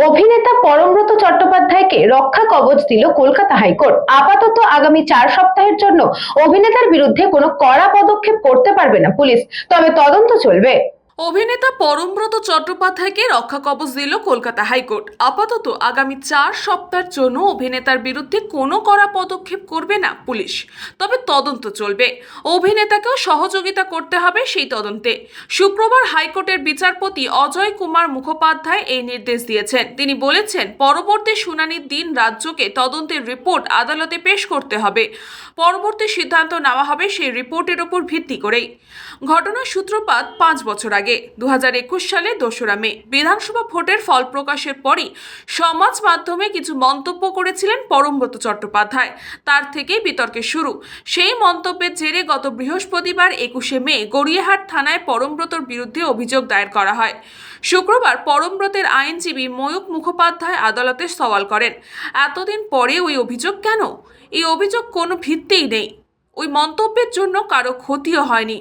অভিনেতা পরমব্রত চট্টোপাধ্যায়কে রক্ষা কবচ দিল কলকাতা হাইকোর্ট। আপাতত আগামী 4 সপ্তাহের জন্য অভিনেতার বিরুদ্ধে কোনো কড়া পদক্ষেপ করতে পারবে না পুলিশ, তবে তদন্ত চলবে। অভিনেতা পরমব্রত চট্টোপাধ্যায়কে রক্ষা কবচ দিল কলকাতা হাইকোর্ট। আপাতত আগামী 4 সপ্তাহের জন্য অভিনেতার বিরুদ্ধে কোনো কড়া পদক্ষেপ করবে না পুলিশ, তবে তদন্ত চলবে। অভিনেতাকেও সহযোগিতা করতে হবে সেই তদন্তে। শুক্রবার হাইকোর্টের বিচারপতি অজয় কুমার মুখোপাধ্যায় এই নির্দেশ দিয়েছেন। তিনি বলেছেন, পরবর্তী শুনানির দিন রাজ্যকে তদন্তের রিপোর্ট আদালতে পেশ করতে হবে। পরবর্তী সিদ্ধান্ত নেওয়া হবে সেই রিপোর্টের উপর ভিত্তি করেই। ঘটনার সূত্রপাত 5 বছর আগে 2021 সালে 2রা মে বিধানসভা ভোটের ফল প্রকাশের পরই সমাজ মাধ্যমে কিছু মন্তব্য করেছিলেন পরমব্রত চট্টোপাধ্যায়। তার থেকেই বিতর্কের শুরু। সেই মন্তব্যের জেরে গত বৃহস্পতিবার 21শে মে গড়িয়াহাট থানায় পরমব্রতর বিরুদ্ধে অভিযোগ দায়ের করা হয়। শুক্রবার পরমব্রতের আইনজীবী ময়ূক মুখোপাধ্যায় আদালতে সওয়াল করেন, এতদিন পরে ওই অভিযোগ কেন? এই অভিযোগ কোনো ভিত্তিই নেই। ওই মন্তব্যের জন্য কারো ক্ষতিও হয়নি।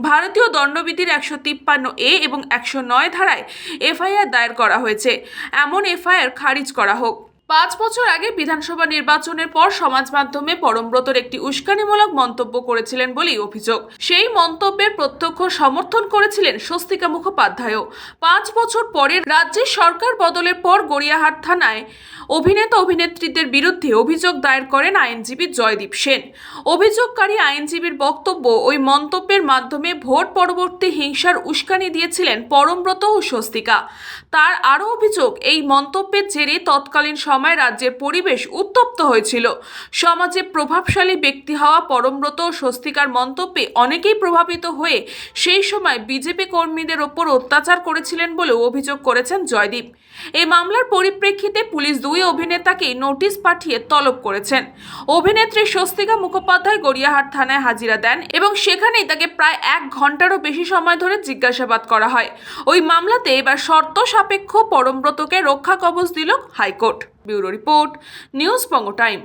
ভারতীয় দণ্ডবিধির 153A এবং 109 ধারায় এফআইআর দায়ের করা হয়েছে। এমন এফআইআর খারিজ করা হোক। 5 বছর আগে বিধানসভা নির্বাচনের পর সমাজ মাধ্যমে পরমব্রতর একটি উস্কানিমূলক মন্তব্য করেছিলেন বলেই অভিযোগ। সেই মন্তব্যের প্রত্যক্ষ সমর্থন করেছিলেন স্বস্তিকা মুখোপাধ্যায়ও। 5 বছর পরে রাজ্যের সরকার বদলের পর গড়িয়াহাট থানায় অভিনেতা অভিনেত্রীদের বিরুদ্ধে অভিযোগ দায়ের করেন আইনজীবী জয়দীপ সেন। অভিযোগকারী আইনজীবীর বক্তব্য, ওই মন্তব্যের মাধ্যমে ভোট পরবর্তী হিংসার উস্কানি দিয়েছিলেন পরমব্রত ও স্বস্তিকা। তার আরও অভিযোগ, এই মন্তব্যের জেরে তৎকালীন সময় রাজ্যের পরিবেশ উত্তপ্ত হয়েছিল। সমাজে প্রভাবশালী ব্যক্তি হওয়া পরমব্রত ও স্বস্তিকার মন্তব্যে অনেকেই প্রভাবিত হয়ে সেই সময় বিজেপি কর্মীদের ওপর অত্যাচার করেছিলেন বলেও অভিযোগ করেছেন জয়দীপ। এই মামলার পরিপ্রেক্ষিতে পুলিশ 2 অভিনেতাকে নোটিশ পাঠিয়ে তলব করেছেন। অভিনেত্রী স্বস্তিকা মুখোপাধ্যায় গড়িয়াহাট থানায় হাজিরা দেন এবং সেখানেই তাকে প্রায় 1 ঘন্টারও বেশি সময় ধরে জিজ্ঞাসাবাদ করা হয়। ওই মামলাতে এবার শর্ত সাপেক্ষ পরমব্রতকে রক্ষা কবচ দিল high court. Bureau report, news Banga time.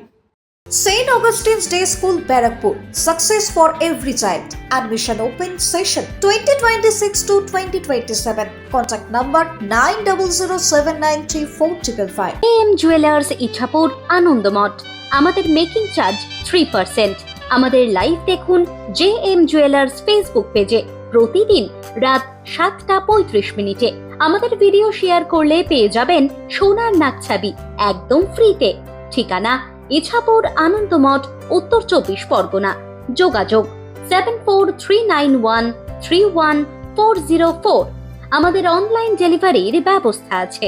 St. Augustine's Day School, Barrackpur. Success for every child. Admission open session 2026 to 2027. Contact number 9007934555. AM Jewelers Ichapur Anandamath. আমাদের মেকিং চার্জ 3%। আমাদের লাইভ দেখুন JM Jewelers ফেসবুক পেজে প্রতিদিন রাত 7:35 আমাদের ভিডিও শেয়ার করলে পেয়ে যাবেন সোনার নাকছাবি একদম ফ্রিতে। ঠিকানা ইছাপুর আনন্দমঠ, উত্তর 24 পরগনা। যোগাযোগ 7439131404। আমাদের অনলাইন ডেলিভারির ব্যবস্থা আছে।